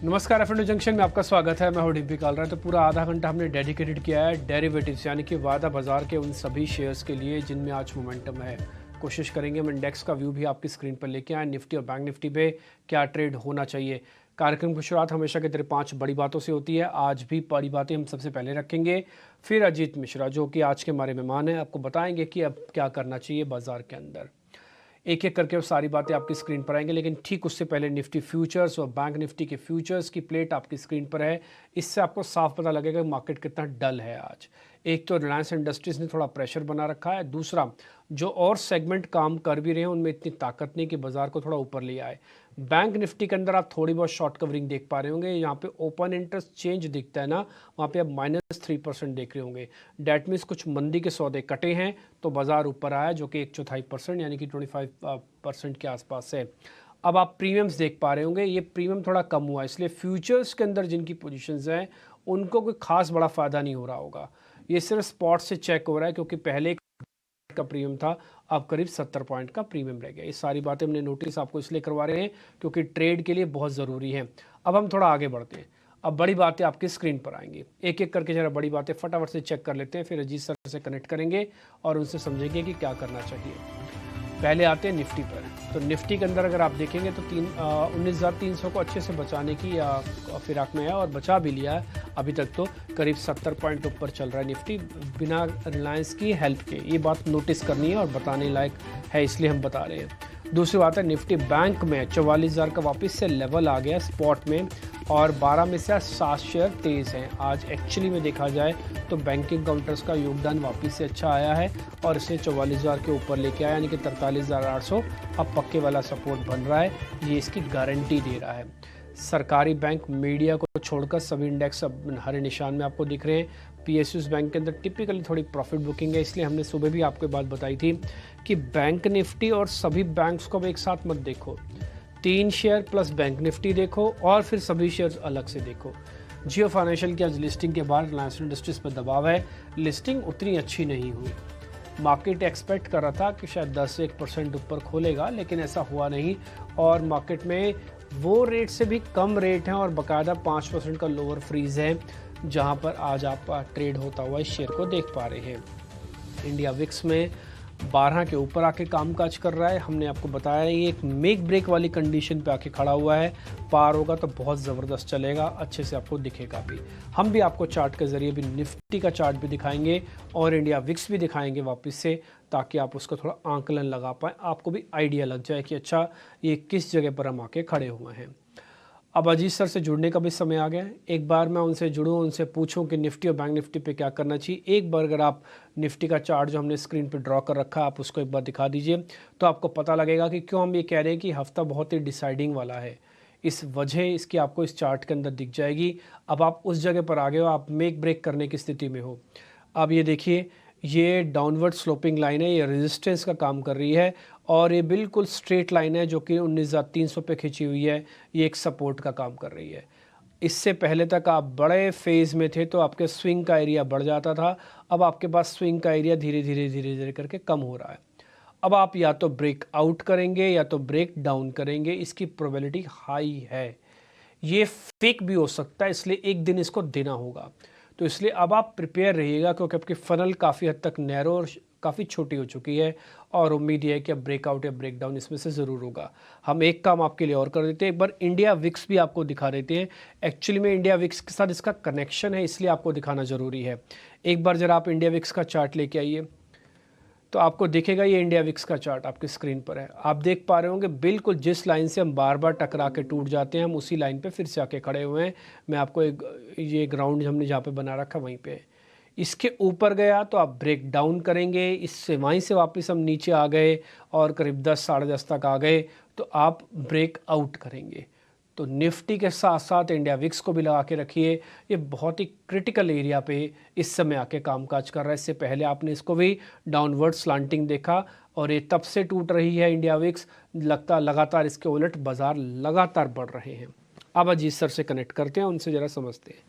नमस्कार F&O junction में आपका स्वागत है। मैं हूं डिम्पी कालरा। तो पूरा आधा घंटा हमने डेडिकेटेड किया है डेरिवेटिव्स यानी कि वायदा बाजार के उन सभी शेयर्स के लिए जिनमें आज मोमेंटम है। कोशिश करेंगे हम इंडेक्स का व्यू भी आपकी स्क्रीन पर लेके आए, निफ्टी और बैंक निफ्टी पे क्या ट्रेड होना चाहिए। कार्यक्रम की शुरुआत हमेशा की तरह 5 बड़ी बातों से होती है। आज भी बड़ी बातें हम सबसे पहले रखेंगे, फिर अजीत मिश्रा जो कि आज के हमारे मेहमान हैं आपको बताएंगे कि अब क्या करना चाहिए बाजार के अंदर। एक एक करके वो सारी बातें आपकी स्क्रीन पर आएंगे, लेकिन ठीक उससे पहले निफ्टी फ्यूचर्स और बैंक निफ्टी के फ्यूचर्स की प्लेट आपकी स्क्रीन पर है। इससे आपको साफ पता लगेगा कि मार्केट कितना डल है आज। एक तो रिलायंस इंडस्ट्रीज़ ने थोड़ा प्रेशर बना रखा है, दूसरा जो और सेगमेंट काम कर भी रहे हैं उनमें इतनी ताकत नहीं कि बाजार को थोड़ा ऊपर ले आए। बैंक निफ्टी के अंदर आप थोड़ी बहुत शॉर्ट कवरिंग देख पा रहे होंगे। यहाँ पे ओपन इंटरेस्ट चेंज दिखता है ना, वहाँ पे आप -3% देख रहे होंगे। डैट मीन्स कुछ मंदी के सौदे कटे हैं तो बाजार ऊपर आया, जो कि 1/4% यानी कि 25% के आसपास है। अब आप प्रीमियम्स देख पा रहे होंगे, ये प्रीमियम थोड़ा कम हुआ, इसलिए फ्यूचर्स के अंदर जिनकी पोजीशंस हैं उनको कोई खास बड़ा फ़ायदा नहीं हो रहा होगा। ये सिर्फ स्पॉट से चेक हो रहा है, क्योंकि पहले का प्रीमियम था, अब करीब 70 पॉइंट का प्रीमियम रह गया। ये सारी बातें हमने नोटिस आपको इसलिए करवा रहे हैं क्योंकि ट्रेड के लिए बहुत ज़रूरी है। अब हम थोड़ा आगे बढ़ते हैं। अब बड़ी बातें आपकी स्क्रीन पर आएंगी, एक एक करके जरा बड़ी बातें फटाफट से चेक कर लेते हैं, फिर अजीत सर से कनेक्ट करेंगे और उनसे समझेंगे कि क्या करना चाहिए। पहले आते हैं निफ्टी पर। तो निफ्टी के अंदर अगर आप देखेंगे तो 19,300 को अच्छे से बचाने की फिराक में है और बचा भी लिया है। अभी तक तो करीब 70 पॉइंट ऊपर चल रहा है निफ्टी, बिना रिलायंस की हेल्प के। ये बात नोटिस करनी है और बताने लायक है, इसलिए हम बता रहे हैं। दूसरी बात है निफ्टी बैंक में 44,000 का वापस से लेवल आ गया स्पॉट में, और 12 में से 7 शेयर तेज़ हैं आज। एक्चुअली में देखा जाए तो बैंकिंग काउंटर्स का योगदान वापस से अच्छा आया है और इसे 44,000 के ऊपर लेके आया, यानी कि 43,800 अब पक्के वाला सपोर्ट बन रहा है। ये इसकी गारंटी दे रहा है। सरकारी बैंक मीडिया को छोड़कर सभी इंडेक्स अब हरे निशान में आपको दिख रहे हैं। पीएसयूज बैंक के अंदर टिपिकली थोड़ी प्रॉफिट बुकिंग है, इसलिए हमने सुबह भी आपको बात बताई थी कि बैंक निफ्टी और सभी बैंक्स को अब एक साथ मत देखो। 3 शेयर प्लस बैंक निफ्टी देखो और फिर सभी शेयर अलग से देखो। जियो फाइनेंशियल की आज लिस्टिंग के बाद रिलायंस इंडस्ट्रीज पर दबाव है, लिस्टिंग उतनी अच्छी नहीं हुई। मार्केट एक्सपेक्ट कर रहा था कि शायद 10-1% ऊपर खोलेगा, लेकिन ऐसा हुआ नहीं और मार्केट में वो रेट से भी कम रेट हैं और बाकायदा 5% का लोअर फ्रीज है, जहां पर आज आप ट्रेड होता हुआ इस शेयर को देख पा रहे हैं। इंडिया विक्स में 12 के ऊपर आके कामकाज कर रहा है। हमने आपको बताया ये एक मेक ब्रेक वाली कंडीशन पे आके खड़ा हुआ है, पार होगा तो बहुत ज़बरदस्त चलेगा, अच्छे से आपको दिखेगा भी। हम भी आपको चार्ट के ज़रिए भी निफ्टी का चार्ट भी दिखाएंगे और इंडिया विक्स भी दिखाएंगे वापस से, ताकि आप उसका थोड़ा आंकलन लगा पाएँ, आपको भी आइडिया लग जाए कि अच्छा ये किस जगह पर हम आके खड़े हुए हैं। अब अजीत सर से जुड़ने का भी समय आ गया है। एक बार मैं उनसे जुड़ूं, उनसे पूछूं कि निफ्टी और बैंक निफ्टी पे क्या करना चाहिए। एक बार अगर आप निफ्टी का चार्ट जो हमने स्क्रीन पे ड्रॉ कर रखा है आप उसको एक बार दिखा दीजिए, तो आपको पता लगेगा कि क्यों हम ये कह रहे हैं कि हफ्ता बहुत ही डिसाइडिंग वाला है। इस वजह इसकी आपको इस चार्ट के अंदर दिख जाएगी। अब आप उस जगह पर आ गए हो, आप मेक ब्रेक करने की स्थिति में हो। अब ये देखिए, ये डाउनवर्ड स्लोपिंग लाइन है, ये रेजिस्टेंस का काम कर रही है और ये बिल्कुल स्ट्रेट लाइन है जो कि 19,300 पे खिंची हुई है, ये एक सपोर्ट का काम कर रही है। इससे पहले तक आप बड़े फेज़ में थे तो आपके स्विंग का एरिया बढ़ जाता था, अब आपके पास स्विंग का एरिया धीरे धीरे करके कम हो रहा है। अब आप या तो ब्रेक आउट करेंगे या तो ब्रेक डाउन करेंगे, इसकी प्रोबेबिलिटी हाई है। ये फेक भी हो सकता है, इसलिए एक दिन इसको देना होगा। तो इसलिए अब आप प्रिपेयर रहिएगा, क्योंकि आपकी फनल काफ़ी हद तक नैरो और काफ़ी छोटी हो चुकी है और उम्मीद है कि अब ब्रेकआउट या ब्रेकडाउन इसमें से ज़रूर होगा। हम एक काम आपके लिए और कर देते हैं, एक बार इंडिया विक्स भी आपको दिखा देते हैं। एक्चुअली में इंडिया विक्स के साथ इसका कनेक्शन है, इसलिए आपको दिखाना ज़रूरी है। एक बार ज़रा आप इंडिया विक्स का चार्ट लेके आइए तो आपको दिखेगा ये इंडिया विक्स का चार्ट आपकी स्क्रीन पर है। आप देख पा रहे होंगे बिल्कुल जिस लाइन से हम बार बार टकरा के टूट जाते हैं, हम उसी लाइन पे फिर से आके खड़े हुए हैं। मैं आपको ये ग्राउंड हमने जहाँ पे बना रखा वहीं पे है। इसके ऊपर गया तो आप ब्रेक डाउन करेंगे, इससे वहीं से वापस हम नीचे आ गए और करीब 10-10:30 तक आ गए तो आप ब्रेक आउट करेंगे। तो निफ्टी के साथ साथ इंडिया विक्स को भी लगा के रखिए, ये बहुत ही क्रिटिकल एरिया पे इस समय आके कामकाज कर रहा है। इससे पहले आपने इसको भी डाउनवर्ड स्लांटिंग देखा और ये तब से टूट रही है इंडिया विक्स, लगता लगातार इसके उलट बाजार लगातार बढ़ रहे हैं। अब अजीत सर से कनेक्ट करते हैं, उनसे ज़रा समझते हैं।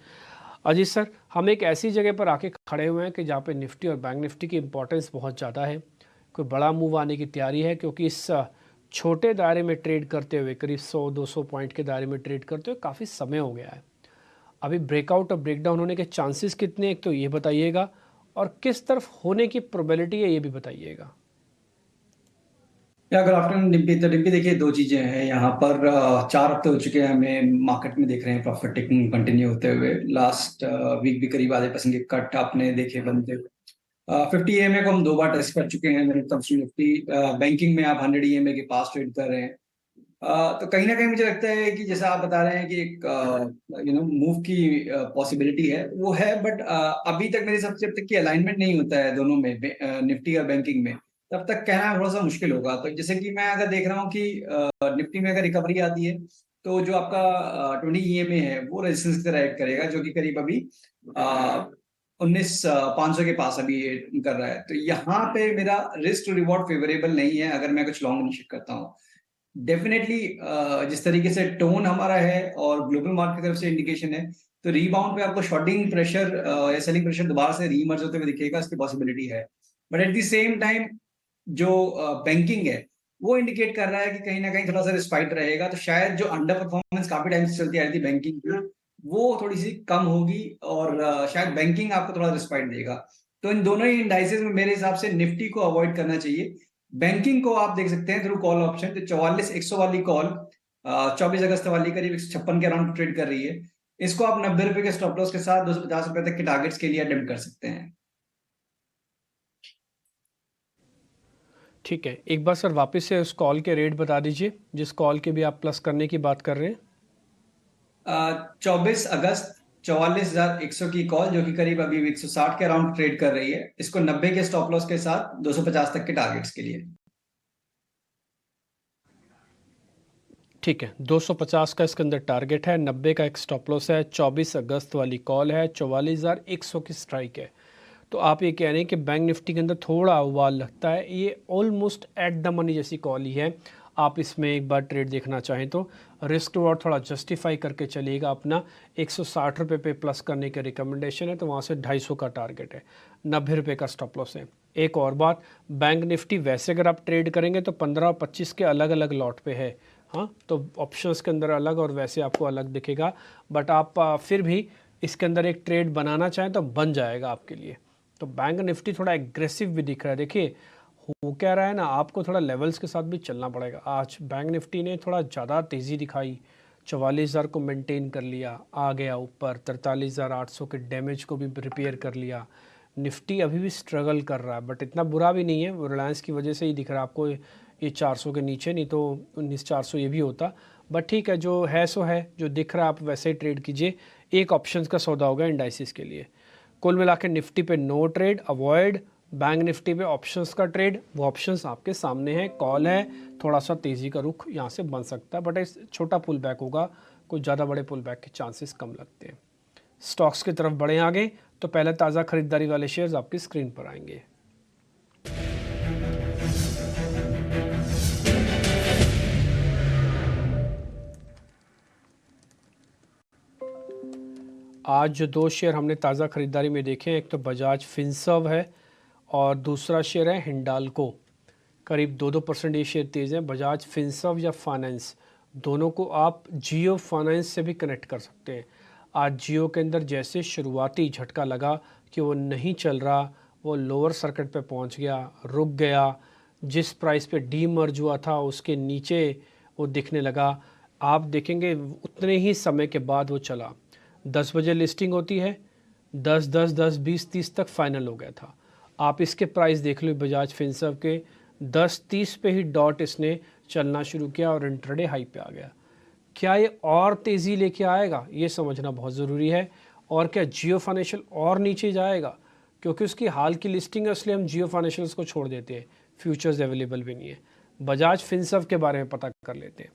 अजीत सर, हम एक ऐसी जगह पर आके खड़े हुए हैं कि जहाँ पे निफ्टी और बैंक निफ्टी की इंपॉर्टेंस बहुत ज़्यादा है, कोई बड़ा मूव आने की तैयारी है, क्योंकि इस छोटे दायरे में ट्रेड करते हुए, करीब 100-200 पॉइंट के दायरे में ट्रेड करते हुए काफ़ी समय हो गया है। अभी ब्रेकआउट और ब्रेकडाउन होने के चांसेस कितने, एक तो ये बताइएगा, और किस तरफ होने की प्रोबेबिलिटी है ये भी बताइएगा। या गुड आफ्टरनून डिम्पी। तो डिम्पी देखिए, दो चीजें हैं यहाँ पर। 4 हफ्ते हो चुके हैं हमें मार्केट में, देख रहे हैं प्रॉफिट टेकिंग कंटिन्यू होते हुए। लास्ट वीक भी करीब आधे% के कट आपने देखे बनते हुए। 50 EMA को हम 2 बार टेस्ट कर चुके हैं। निफ्टी बैंकिंग में आप 100 EMA के पास ट्रेड कर रहे हैं। तो कहीं ना कहीं मुझे लगता है कि जैसा आप बता रहे हैं कि एक मूव की पॉसिबिलिटी है, वो है। बट अभी तक मेरे हिसाब से, जब तक कि अलाइनमेंट नहीं होता है दोनों में, निफ्टी और बैंकिंग में, तब तक कहना थोड़ा सा मुश्किल होगा। तो जैसे कि मैं अगर देख रहा हूँ कि निफ्टी में अगर रिकवरी आती है, तो जो आपका 20 EMA है वो रेजिस्टेंस की तरह एक्ट करेगा, जो कि करीब अभी 19,500 के पास अभी ये कर रहा है। तो यहाँ पे मेरा रिस्क टू रिवॉर्ड फेवरेबल नहीं है अगर मैं कुछ लॉन्ग इनिशिएट करता हूँ। डेफिनेटली जिस तरीके से टोन हमारा है और ग्लोबल मार्केट की तरफ से इंडिकेशन है, तो रीबाउंड पे आपको शॉर्टिंग प्रेशर या सेलिंग प्रेशर दोबारा से रीइमर्ज होते हुए दिखेगा, इसकी पॉसिबिलिटी है। But at the same time जो बैंकिंग है वो इंडिकेट कर रहा है कि कहीं ना कहीं थोड़ा सा रिस्पाइट रहेगा। तो शायद जो अंडर परफॉर्मेंस काफी टाइम से चलती आ रही थी बैंकिंग की, वो थोड़ी सी कम होगी, और शायद बैंकिंग आपको थोड़ा रिस्पाइट देगा। तो इन दोनों ही इंडाइसेस में मेरे हिसाब से निफ्टी को अवॉइड करना चाहिए। बैंकिंग को आप देख सकते हैं थ्रू कॉल ऑप्शन। तो 44,100 वाली कॉल 24 अगस्त वाली करीब 156 के अराउंड ट्रेड कर रही है। इसको आप 90 रुपए के स्टॉप लॉस के साथ 250 रुपए तक के टारगेट्स के लिए अटेम्प्ट कर सकते हैं। ठीक है, एक बार सर वापस से उस कॉल के रेट बता दीजिए जिस कॉल के भी आप प्लस करने की बात कर रहे हैं। 24 अगस्त 44,100 की कॉल, जो कि करीब अभी 160 के अराउंड ट्रेड कर रही है। इसको 90 के स्टॉप लॉस के साथ 250 तक के टारगेट्स के लिए। ठीक है, 250 का इसके अंदर टारगेट है, 90 का एक स्टॉप लॉस है, 24 अगस्त वाली कॉल है, 44,100 की स्ट्राइक है। तो आप ये कह रहे हैं कि बैंक निफ्टी के अंदर थोड़ा उबाल लगता है, ये ऑलमोस्ट एट द मनी जैसी कॉल ही है। आप इसमें एक बार ट्रेड देखना चाहें तो रिस्क रिवॉर्ड थोड़ा जस्टिफाई करके चलिएगा अपना। 160 रुपये पे प्लस करने के रिकमेंडेशन है, तो वहाँ से 250 का टारगेट है, 90 रुपये का स्टॉप लॉस है। एक और बात, बैंक निफ्टी वैसे अगर आप ट्रेड करेंगे तो 15 और 25 के अलग अलग लॉट पे है। हाँ, तो ऑप्शंस के अंदर अलग और वैसे आपको अलग दिखेगा। बट आप फिर भी इसके अंदर एक ट्रेड बनाना चाहें तो बन जाएगा आपके लिए। तो बैंक निफ्टी थोड़ा एग्रेसिव भी दिख रहा है। देखिए हो क्या रहा है ना, आपको थोड़ा लेवल्स के साथ भी चलना पड़ेगा। आज बैंक निफ्टी ने थोड़ा ज़्यादा तेज़ी दिखाई, 44,000 को मेंटेन कर लिया, आ गया ऊपर, 43,800 के डैमेज को भी रिपेयर कर लिया। निफ्टी अभी भी स्ट्रगल कर रहा है, बट इतना बुरा भी नहीं है। वो रिलायंस की वजह से ही दिख रहा है आपको ये 400 के नीचे, नहीं तो 19,400 ये भी होता। बट ठीक है, जो है सो है, जो दिख रहा है आप वैसे ही ट्रेड कीजिए। एक ऑप्शंस का सौदा होगा इंडाइसिस के लिए। कुल मिला के निफ्टी पे no trade, avoid. Bank Nifty पे ऑप्शंस का ट्रेड, वो ऑप्शंस आपके सामने है, कॉल है, थोड़ा सा तेज़ी का रुख यहाँ से बन सकता है, बट इस छोटा पुल बैक होगा, कुछ ज़्यादा बड़े पुल बैक के चांसेस कम लगते हैं। स्टॉक्स की तरफ बढ़ें आगे, तो पहले ताज़ा खरीदारी वाले शेयर्स आपकी स्क्रीन पर आएंगे। आज जो दो शेयर हमने ताज़ा खरीदारी में देखे हैं, एक तो बजाज फिनसर्व है और दूसरा शेयर है हिंडाल्को। करीब 2% ये शेयर तेज़ हैं। बजाज फिनसर्व या फाइनेंस, दोनों को आप जियो फाइनेंस से भी कनेक्ट कर सकते हैं। आज जियो के अंदर जैसे शुरुआती झटका लगा कि वो नहीं चल रहा, वो लोअर सर्किट पे पहुंच गया, रुक गया, जिस प्राइस पे डीमर्ज हुआ था उसके नीचे वो दिखने लगा। आप देखेंगे उतने ही समय के बाद वो चला। 10 बजे लिस्टिंग होती है, 10, 10, 10, 20, 30 तक फाइनल हो गया था। आप इसके प्राइस देख लो बजाज फिनसर्व के, 10:30 पे ही डॉट इसने चलना शुरू किया और इंट्राडे हाई पे आ गया। क्या ये और तेज़ी लेके आएगा, ये समझना बहुत ज़रूरी है। और क्या जियो फाइनेंशियल और नीचे जाएगा, क्योंकि उसकी हाल की लिस्टिंग है इसलिए हम जियो फाइनेंशियल्स को छोड़ देते हैं, फ्यूचर्स अवेलेबल भी नहीं है। बजाज फिनसर्व के बारे में पता कर लेते हैं।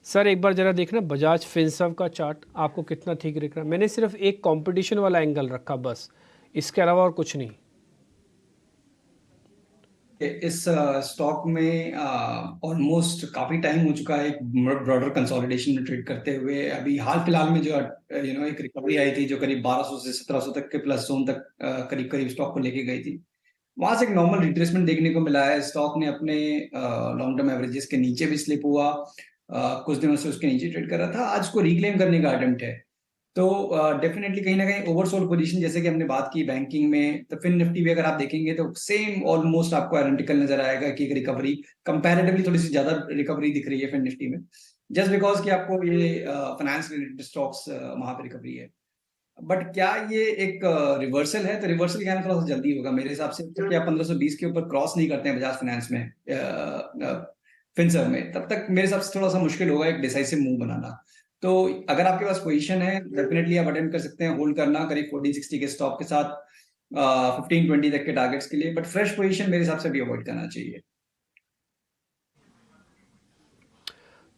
सर एक बार ज़रा देखना बजाज फिनसर्व का चार्ट आपको कितना ठीक दिख रहा है। मैंने सिर्फ एक कंपटीशन वाला एंगल रखा बस, इसके अलावा और कुछ नहीं। इस स्टॉक में ऑलमोस्ट काफी टाइम हो चुका है एक ब्रॉडर कंसोलिडेशन में ट्रेड करते हुए। अभी हाल फिलहाल में जो एक रिकवरी आई थी, जो करीब 1200 से 1700 तक के प्लस जोन तक करीब करीब स्टॉक को लेके गई थी। वहां से एक नॉर्मल रिट्रेसमेंट देखने को मिला है। स्टॉक ने अपने लॉन्ग टर्म एवरेजेस के नीचे भी स्लिप हुआ, कुछ दिनों से उसके नीचे ट्रेड कर रहा था, आज को रिक्लेम करने का अटेम्प्ट है। तो डेफिनेटली कहीं ना कहीं ओवरसोल्ड पोजीशन, जैसे कि हमने बात की बैंकिंग में, तो फिन निफ्टी भी अगर आप देखेंगे तो सेम ऑलमोस्ट आपको आइडेंटिकल नजर आएगा कि एक रिकवरी कंपैरेटिवली थोड़ी सी ज्यादा रिकवरी दिख रही है फिन निफ्टी में, जस्ट बिकॉज कि आपको ये फाइनेंस रिलेटेड स्टॉक्स वहां पे रिकवरी है। बट क्या ये एक रिवर्सल है? तो रिवर्सल क्या है, थोड़ा सा जल्दी होगा मेरे हिसाब से। जब तक आप 1520 के ऊपर क्रॉस नहीं करते हैं बजाज फाइनेंस में, फिनसर्व में, तब तक मेरे हिसाब से थोड़ा सा मुश्किल होगा एक डिसाइसिव मूव बनाना। तो अगर आपके पास पोजीशन है, डेफिनेटली आप अटेम्प्ट कर सकते हैं होल्ड करना करीब 1460 के स्टॉप के साथ 1520 तक के टारगेट्स के लिए। बट फ्रेश पोजीशन मेरे हिसाब से भी अवॉइड करना चाहिए।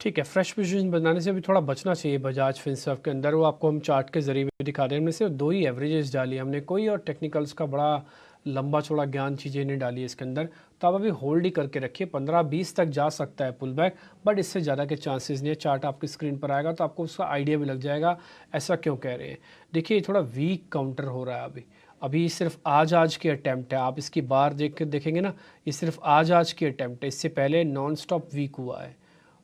ठीक है, फ्रेश पोजीशन बनाने से भी थोड़ा बचना चाहिए बजाज फिनसर्व के अंदर। वो आपको हम चार्ट के ज़रिए भी दिखा रहे हैं। हमने सिर्फ 2 ही एवरेजेस डाली हमने, कोई और टेक्निकल्स का बड़ा लंबा चौड़ा ज्ञान चीज़ें नहीं डाली है इसके अंदर। तो आप अभी होल्ड ही करके रखिए, 15-20 तक जा सकता है पुल बैक, बट इससे ज़्यादा के चांसेस नहीं है। चार्ट आपकी स्क्रीन पर आएगा तो आपको उसका आइडिया भी लग जाएगा ऐसा क्यों कह रहे हैं। देखिए थोड़ा वीक काउंटर हो रहा है अभी, अभी सिर्फ आज की अटैम्प्ट है। आप इसकी बार देखेंगे ना, ये सिर्फ आज की अटैम्प्ट है, इससे पहले नॉन स्टॉप वीक हुआ है।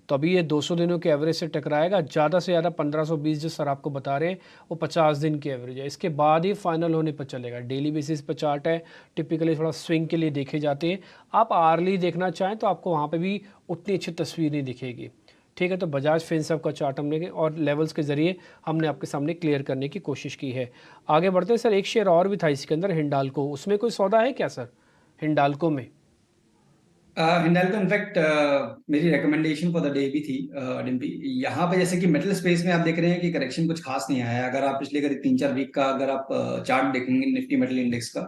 तो अभी ये 200 दिनों के एवरेज से टकराएगा, ज़्यादा से ज़्यादा 1520 जो सर आपको बता रहे हैं वो 50 दिन की एवरेज है। इसके बाद ही फाइनल होने पर चलेगा। डेली बेसिस पर चार्ट है, टिपिकली थोड़ा स्विंग के लिए देखे जाते हैं। आप आर्ली देखना चाहें तो आपको वहाँ पे भी उतनी अच्छी तस्वीर नहीं दिखेगी। ठीक है, तो बजाज फिनसर्व का चार्ट हमने और लेवल्स के ज़रिए हमने आपके सामने क्लियर करने की कोशिश की है। आगे बढ़ते हैं सर, एक शेयर और भी था इसके अंदर, हिंडाल्को, उसमें कोई सौदा है क्या सर हिंडाल्को में? हिंडाल्को इनफैक्ट मेरी रिकमेंडेशन फॉर द डे भी थी डिम्पी। यहाँ पे जैसे कि मेटल स्पेस में आप देख रहे हैं कि करेक्शन कुछ खास नहीं आया है। अगर आप पिछले करीब 3-4 वीक का अगर आप चार्ट देखेंगे निफ्टी मेटल इंडेक्स का,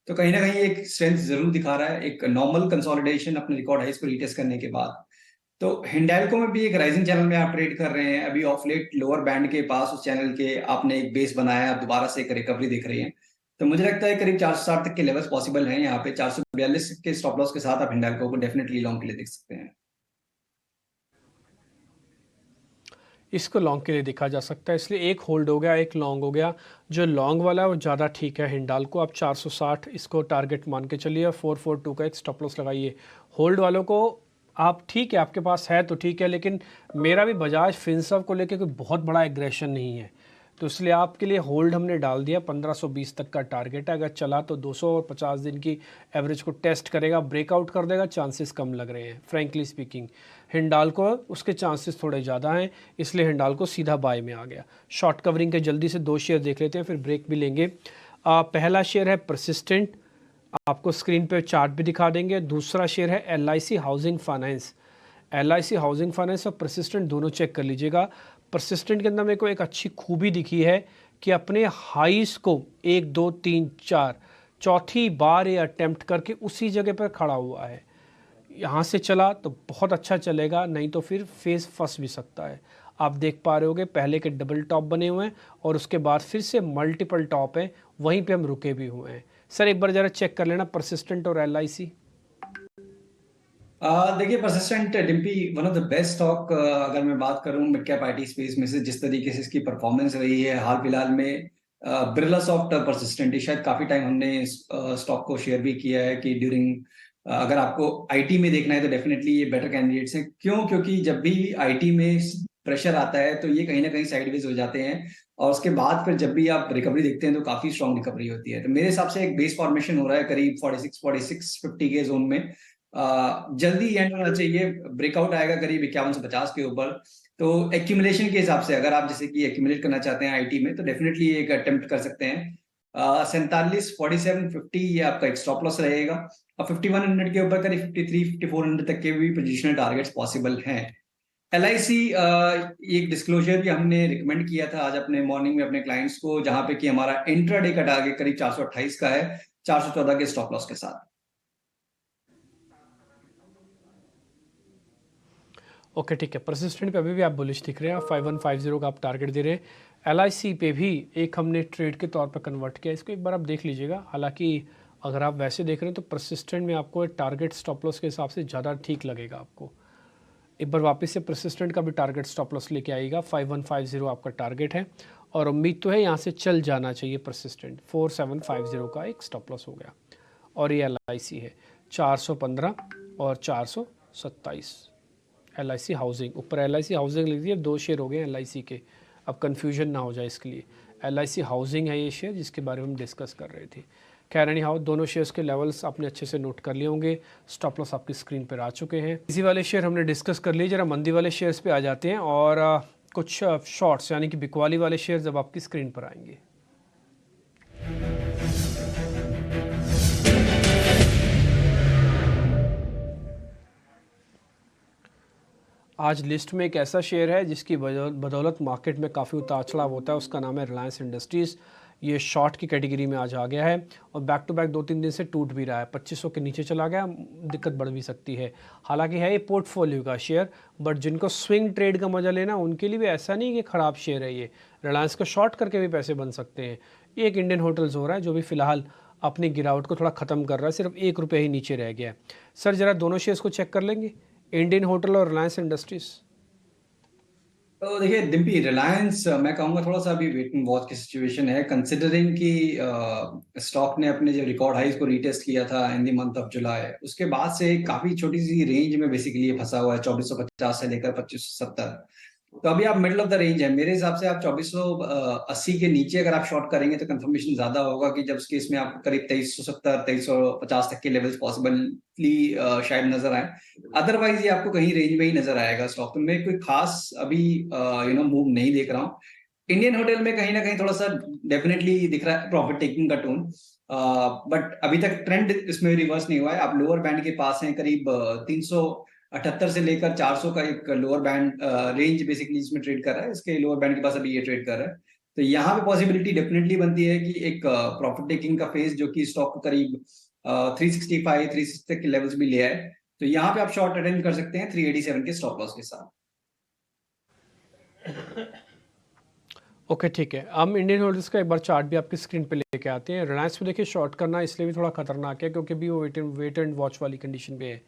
तो कहीं ना कहीं एक स्ट्रेंथ जरूर दिखा रहा है, एक नॉर्मल कंसोलिडेशन अपने रिकॉर्ड हाइस को रीटेस्ट करने के बाद। तो हिंडाल्को में भी एक राइजिंग चैनल में आप ट्रेड कर रहे हैं। अभी ऑफ लेट लोअर बैंड के पास उस चैनल के आपने एक बेस बनाया, आप दोबारा से एक रिकवरी देख रहे हैं। तो मुझे लगता है करीब 460 तक के लेवल्स पॉसिबल हैं यहाँ पे। 442 के स्टॉप लॉस के साथ आप हिंडाल्को को डेफिनेटली लॉन्ग के लिए देख सकते हैं। इसको लॉन्ग के लिए देखा जा सकता है, इसलिए एक होल्ड हो गया, एक लॉन्ग हो गया। जो लॉन्ग वाला है वो ज़्यादा ठीक है। हिंडाल्को आप 460 इसको टारगेट मान के चलिए और 442 का एक स्टॉप लॉस लगाइए। होल्ड वालों को आप, ठीक है आपके पास है तो ठीक है, लेकिन मेरा भी बजाज फिनसर्व को लेकर कोई बहुत बड़ा एग्रेशन नहीं है, तो इसलिए आपके लिए होल्ड हमने डाल दिया। 1520 तक का टारगेट है, अगर चला तो 250 दिन की एवरेज को टेस्ट करेगा, ब्रेकआउट कर देगा, चांसेस कम लग रहे हैं फ्रैंकली स्पीकिंग। हिंडाल्को उसके चांसेस थोड़े ज़्यादा हैं, इसलिए हिंडाल्को सीधा बाय में आ गया। शॉर्ट कवरिंग के जल्दी से 2 शेयर देख लेते हैं, फिर ब्रेक भी लेंगे। पहला शेयर है परसिस्टेंट, आपको स्क्रीन पे चार्ट भी दिखा देंगे। दूसरा शेयर है LIC housing finance. LIC housing finance और परसिस्टेंट दोनों चेक कर लीजिएगा। परसिस्टेंट के अंदर मेरे को एक अच्छी खूबी दिखी है कि अपने हाइस को 1 2 3 4 चौथी बार ये अटेम्प्ट करके उसी जगह पर खड़ा हुआ है। यहाँ से चला तो बहुत अच्छा चलेगा, नहीं तो फिर फेस फंस भी सकता है। आप देख पा रहे होगे पहले के डबल टॉप बने हुए हैं और उसके बाद फिर से मल्टीपल टॉप हैं, वहीं पे हम रुके भी हुए हैं। सर एक बार ज़रा चेक कर लेना परसिस्टेंट और LIC। देखिए persistent Dimpy one of the best stock, अगर मैं बात करूं मिड कैप आईटी स्पेस में से, जिस तरीके से इसकी परफॉर्मेंस रही है हाल फिलहाल में। बिरला सॉफ्ट परसिस्टेंट, शायद काफी टाइम हमने स्टॉक को शेयर भी किया है कि ड्यूरिंग, अगर आपको आईटी में देखना है तो डेफिनेटली ये बेटर कैंडिडेट्स हैं। क्यों? क्योंकि जब भी आईटी में प्रेशर आता है तो ये कहीं ना कहीं साइडवेज हो जाते हैं, और उसके बाद फिर जब भी आप रिकवरी देखते हैं तो काफी स्ट्रॉन्ग रिकवरी होती है। तो मेरे हिसाब से एक बेस फॉर्मेशन हो रहा है करीब 46-50 के जोन में। जल्दी एंड होना चाहिए, ब्रेकआउट आएगा करीब 51 से 50 के ऊपर। तो एक्यूमुलेशन के हिसाब से अगर आप जैसे कि एक्यूमुलेट करना चाहते हैं आईटी में, तो डेफिनेटली एक अटेम्प्ट कर सकते हैं। 47-47-50 ये आपका एक स्टॉप लॉस रहेगा, और 5100 के ऊपर करीब 53-5400 तक के भी पोजिशनल टारगेट्स पॉसिबल हैं। LIC एक डिस्क्लोजर भी हमने रिकमेंड किया था आज अपने मॉर्निंग में अपने क्लाइंट्स को, जहां पे कि हमारा इंट्राडे का टारगेट करीब 428 का है, 414 के स्टॉप लॉस के साथ। ओके ठीक है, परसिस्टेंट पे अभी भी आप बुलिश दिख रहे हैं, 5150 का आप टारगेट दे रहे हैं। LIC पे भी एक हमने ट्रेड के तौर पर कन्वर्ट किया, इसको एक बार आप देख लीजिएगा। हालांकि अगर आप वैसे देख रहे हैं तो परसिस्टेंट में आपको टारगेट स्टॉप लॉस के हिसाब से ज़्यादा ठीक लगेगा आपको। एक बार वापस से परसिस्टेंट का भी टारगेट स्टॉप लॉस लेके आइएगा, 5150 आपका टारगेट है, और उम्मीद तो है यहाँ से चल जाना चाहिए। परसिस्टेंट 4750 का एक स्टॉप लॉस हो गया। और ये LIC है 415 और 427। LIC हाउसिंग, ऊपर LIC हाउसिंग लिख दिया, 2 शेयर हो गए LIC के, अब कन्फ्यूजन ना हो जाए इसके लिए। LIC हाउसिंग है ये शेयर जिसके बारे में हम डिस्कस कर रहे थे। खैर एनी हाउ, दोनों शेयर्स के लेवल्स आपने अच्छे से नोट कर लिए होंगे, स्टॉप लॉस आपकी स्क्रीन पर आ चुके हैं। इसी वाले शेयर हमने डिस्कस कर लिए, जरा मंदी वाले शेयर्स पे आ जाते हैं और कुछ शॉर्ट्स यानी कि बिकवाली वाले शेयर जब आपकी स्क्रीन पर आएंगे। आज लिस्ट में एक ऐसा शेयर है जिसकी बदौलत मार्केट में काफ़ी उतार चढ़ाव होता है, उसका नाम है रिलायंस इंडस्ट्रीज़। ये शॉर्ट की कैटेगरी में आज आ गया है और बैक टू बैक 2-3 दिन से टूट भी रहा है, 2500 के नीचे चला गया, दिक्कत बढ़ भी सकती है। हालांकि है ये पोर्टफोलियो का शेयर, बट जिनको स्विंग ट्रेड का मजा लेना उनके लिए भी ऐसा नहीं कि ख़राब शेयर है ये। रिलायंस को शॉर्ट करके भी पैसे बन सकते हैं। एक इंडियन होटल्स हो रहा है जो भी फिलहाल अपनी गिरावट को थोड़ा ख़त्म कर रहा है, सिर्फ ₹1 ही नीचे रह गया है। सर ज़रा दोनों शेयर्स को चेक कर लेंगे, इंडियन होटल और रिलायंस इंडस्ट्रीज। तो देखिए डिम्पी, रिलायंस मैं कहूंगा थोड़ा सा अभी वेट एंड वॉच की सिचुएशन है, कंसिडरिंग कि स्टॉक ने अपने जो रिकॉर्ड हाइज को रीटेस्ट किया था in the month of July, उसके बाद से काफी छोटी सी रेंज में बेसिकली फंसा हुआ है, 2450 से लेकर 2570। तो अभी आप मिडिल ऑफ द रेंज है, मेरे हिसाब से आप 2480 के नीचे अगर आप शॉर्ट करेंगे तो कंफर्मेशन ज्यादा होगा कि जब उस केस में आपको करीब 2370 2350 तक के लेवल्स पॉसिबली शायद नजर आए। अदरवाइज ये आपको कहीं रेंज में ही नजर आएगा स्टॉक में, कोई खास अभी मूव नहीं देख रहा हूँ। इंडियन होटल में कहीं ना कहीं थोड़ा सा डेफिनेटली दिख रहा है प्रॉफिट टेकिंग का टोन, बट अभी तक ट्रेंड इसमें रिवर्स नहीं हुआ है। आप लोअर बैंड के पास हैं, करीब 378 से लेकर 400 का एक लोअर बैंड रेंज बेसिकली इसमें ट्रेड कर रहा है, इसके लोअर बैंड के पास अभी ये ट्रेड कर रहा है। तो यहाँ पे पॉसिबिलिटी डेफिनेटली बनती है कि एक प्रॉफिट टेकिंग का फेज जो कि स्टॉक को करीब 365 360 तक के लेवल्स भी ले आए, तो यहाँ पे आप शॉर्ट अटेंड कर सकते हैं 387 के स्टॉप लॉस के साथ। ओके ठीक है, हम इंडियन होल्डर्स का एक बार चार्ट भी आपकी स्क्रीन पे लेके आते हैं। रिलायंस में देखिए शॉर्ट करना इसलिए भी थोड़ा खतरनाक है क्योंकि भी वो वेट एंड वॉच वाली कंडीशन पे है,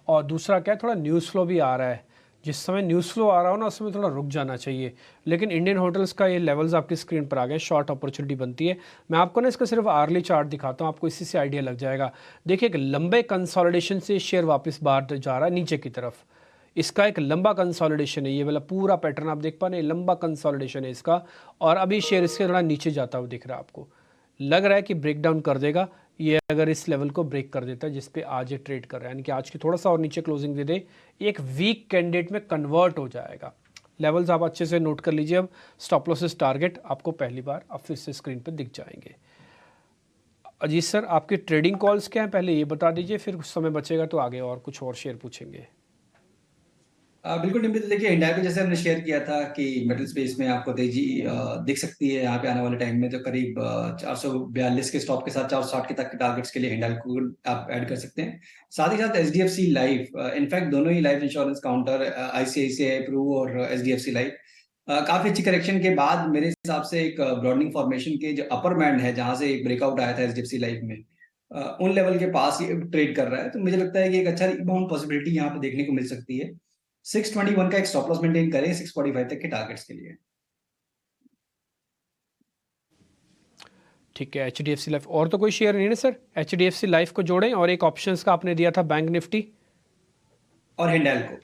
और दूसरा क्या है, थोड़ा न्यूज़ फ्लो भी आ रहा है। जिस समय न्यूज़ फ्लो आ रहा हो ना उस समय थोड़ा रुक जाना चाहिए। लेकिन इंडियन होटल्स का ये लेवल्स आपकी स्क्रीन पर आ गए, शॉर्ट अपॉर्चुनिटी बनती है। मैं आपको ना इसका सिर्फ आर्ली चार्ट दिखाता हूँ, आपको इसी से आइडिया लग जाएगा। देखिए एक लंबे कंसोलिडेशन से शेयर वापस बाहर जा रहा है नीचे की तरफ, इसका एक लंबा कंसोलिडेशन है, ये वाला पूरा पैटर्न आप देख पा रहे हैं, लंबा कंसोलिडेशन है इसका, और अभी शेयर इसके थोड़ा नीचे जाता हुआ दिख रहा है आपको। लग रहा है कि ब्रेक डाउन कर देगा ये, अगर इस लेवल को ब्रेक कर देता है जिस पे आज ये ट्रेड कर रहा है, यानी कि आज की थोड़ा सा और नीचे क्लोजिंग दे दे, एक वीक कैंडिडेट में कन्वर्ट हो जाएगा। लेवल्स आप अच्छे से नोट कर लीजिए। अब स्टॉप लॉसेस टारगेट आपको पहली बार अब फिर से स्क्रीन पर दिख जाएंगे। अजीत सर आपके ट्रेडिंग कॉल्स क्या हैं पहले ये बता दीजिए, फिर कुछ समय बचेगा तो आगे और कुछ और शेयर पूछेंगे। बिल्कुल निम्बित, देखिए इंडिया जैसे हमने शेयर किया था कि मेटल स्पेस में आपको तेजी दिख सकती है यहाँ पे आने वाले टाइम में, तो करीब 442 के स्टॉप के साथ 460 के तक के टारगेट्स के लिए हिंडाल को आप ऐड कर सकते हैं। साथ ही साथ HDFC लाइफ, इनफैक्ट दोनों ही life insurance counter ICICI Pru और HDFC लाइफ काफी अच्छी करेक्शन के बाद मेरे हिसाब से एक ब्रॉडनिंग फॉर्मेशन के जो अपर बैंड है जहां से एक ब्रेकआउट आया था HDFC लाइफ में, उन लेवल के पास ये ट्रेड कर रहा है। तो मुझे लगता है कि एक अच्छा रिबाउंड पॉसिबिलिटी यहाँ पे देखने को मिल सकती है। 621 का एक स्टॉप लॉस मेंटेन करें 645 तक के टारगेट्स के लिए। ठीक है, HDFC लाइफ और तो कोई शेयर नहीं है सर? HDFC लाइफ को जोड़ें और एक ऑप्शंस का आपने दिया था बैंक निफ्टी और हिंडाल्को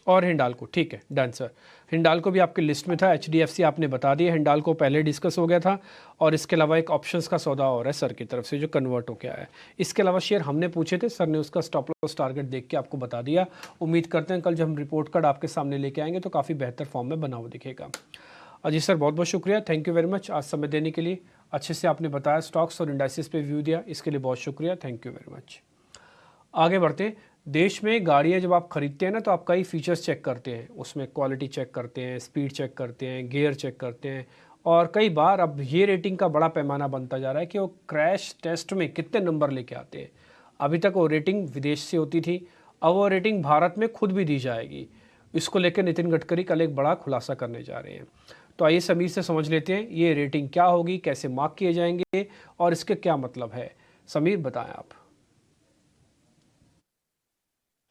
और हिंडाल्को, ठीक है डन सर। हिंडाल्को भी आपकी लिस्ट में था, HDFC आपने बता दिया, हिंडाल्को पहले डिस्कस हो गया था, और इसके अलावा एक ऑप्शंस का सौदा और है सर की तरफ से जो कन्वर्ट हो गया है। इसके अलावा शेयर हमने पूछे थे, सर ने उसका स्टॉप लॉस टारगेट देख के आपको बता दिया। उम्मीद करते हैं कल जब हम रिपोर्ट कार्ड आपके सामने लेके आएंगे तो काफ़ी बेहतर फॉर्म में बना हुआ दिखेगा। अजीत सर बहुत बहुत शुक्रिया, थैंक यू वेरी मच आज समय देने के लिए। अच्छे से आपने बताया, स्टॉक्स और इंडाइसिस पे व्यू दिया, इसके लिए बहुत शुक्रिया, थैंक यू वेरी मच। आगे बढ़ते, देश में गाड़ियाँ जब आप खरीदते हैं ना तो आप कई फीचर्स चेक करते हैं, उसमें क्वालिटी चेक करते हैं, स्पीड चेक करते हैं, गियर चेक करते हैं, और कई बार अब ये रेटिंग का बड़ा पैमाना बनता जा रहा है कि वो क्रैश टेस्ट में कितने नंबर लेके आते हैं। अभी तक वो रेटिंग विदेश से होती थी, अब वो रेटिंग भारत में खुद भी दी जाएगी। इसको लेकर नितिन गडकरी कल एक बड़ा खुलासा करने जा रहे हैं। तो आइए समीर से समझ लेते हैं ये रेटिंग क्या होगी, कैसे मार्क किए जाएंगे और इसके क्या मतलब है। समीर बताएं आप।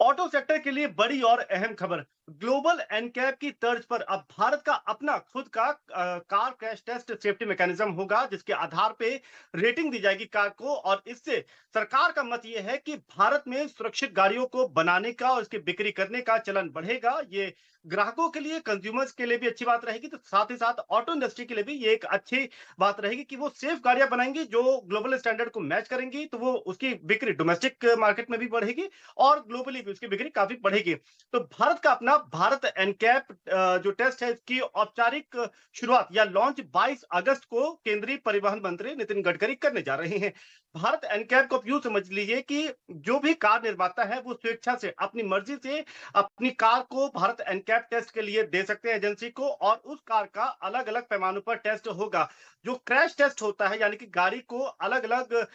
ऑटो सेक्टर के लिए बड़ी और अहम खबर, ग्लोबल एनकैप की तर्ज पर अब भारत का अपना खुद का car crash test safety mechanism होगा, जिसके आधार पे रेटिंग दी जाएगी कार को। और इससे सरकार का मत यह है कि भारत में सुरक्षित गाड़ियों को बनाने का और इसकी बिक्री करने का चलन बढ़ेगा। ये ग्राहकों के लिए, कंज्यूमर्स के लिए भी अच्छी बात रहेगी, तो साथ ही साथ ऑटो इंडस्ट्री के लिए भी ये एक अच्छी बात रहेगी कि वो सेफ गाड़ियां बनाएंगी जो ग्लोबल स्टैंडर्ड को मैच करेंगी, तो वो उसकी बिक्री डोमेस्टिक मार्केट में भी बढ़ेगी और ग्लोबली भी उसकी बिक्री काफी बढ़ेगी। तो भारत का अपना भारत एनकैप जो टेस्ट है, इसकी औपचारिक शुरुआत या लॉन्च 22 अगस्त को केंद्रीय परिवहन मंत्री नितिन गडकरी करने जा रहे हैं। भारत एनकैप को आप यूं समझ लीजिए कि जो भी कार निर्माता है वो स्वेच्छा से, अपनी मर्जी से अपनी कार को भारत एनकैप टेस्ट के लिए दे सकते हैं एजेंसी को, और उस कार का अलग अलग पैमानों पर टेस्ट होगा। जो क्रैश टेस्ट होता है, यानी कि गाड़ी को अलग अलग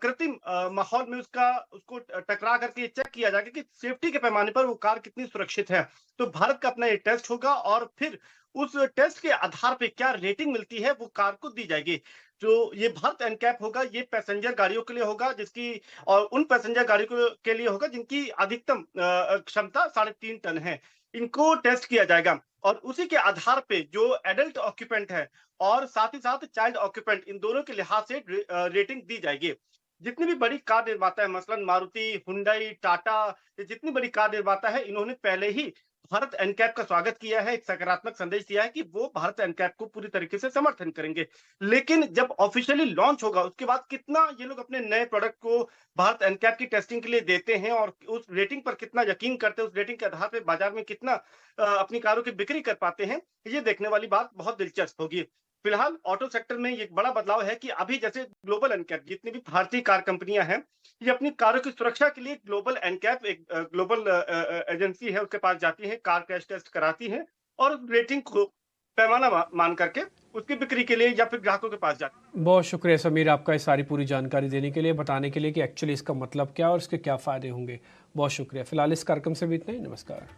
कृत्रिम माहौल में उसको टकरा करके चेक किया जाएगा कि सेफ्टी के पैमाने पर वो कार कितनी सुरक्षित है। तो भारत का अपना ये टेस्ट होगा और फिर उस टेस्ट के आधार पे क्या रेटिंग मिलती है वो कार को दी जाएगी। जो ये भारत एनकैप होगा, ये पैसेंजर गाड़ियों के लिए होगा, जिसकी और उन पैसेंजर गाड़ियों के लिए होगा जिनकी अधिकतम क्षमता 3.5 टन है। इनको टेस्ट किया जाएगा और उसी के आधार पे जो एडल्ट ऑक्यूपेंट है और साथ ही साथ चाइल्ड ऑक्यूपेंट, इन दोनों के लिहाज से रेटिंग दी जाएगी। जितनी भी बड़ी कार निर्माता है, मसलन मारुति, हुंडई, टाटा, ये जितनी बड़ी कार निर्माता है, इन्होंने पहले ही भारत एनकैप का स्वागत किया है, एक सकारात्मक संदेश दिया है कि वो भारत एनकैप को पूरी तरीके से समर्थन करेंगे। लेकिन जब ऑफिशियली लॉन्च होगा, उसके बाद कितना ये लोग अपने नए प्रोडक्ट को भारत एनकैप की टेस्टिंग के लिए देते हैं और उस रेटिंग पर कितना यकीन करते हैं, उस रेटिंग के आधार पर बाजार में कितना अपनी कारों की बिक्री कर पाते हैं, ये देखने वाली बात बहुत दिलचस्प होगी। फिलहाल ऑटो सेक्टर में ये बड़ा बदलाव है कि अभी जैसे ग्लोबल एनकैप, जितनी भी भारतीय कार कंपनियां हैं, ये अपनी कारों की सुरक्षा के लिए ग्लोबल एनकैप, एक ग्लोबल एजेंसी है, उसके पास जाती है, कार क्रैश टेस्ट कराती है और रेटिंग को पैमाना मान करके उसकी बिक्री के लिए या फिर ग्राहकों के पास जाती है। बहुत शुक्रिया समीर, आपका ये सारी पूरी जानकारी देने के लिए, बताने के लिए कि एक्चुअली इसका मतलब क्या और इसके क्या फ़ायदे होंगे। बहुत शुक्रिया। फिलहाल इस कार्यक्रम से भी इतना ही। नमस्कार।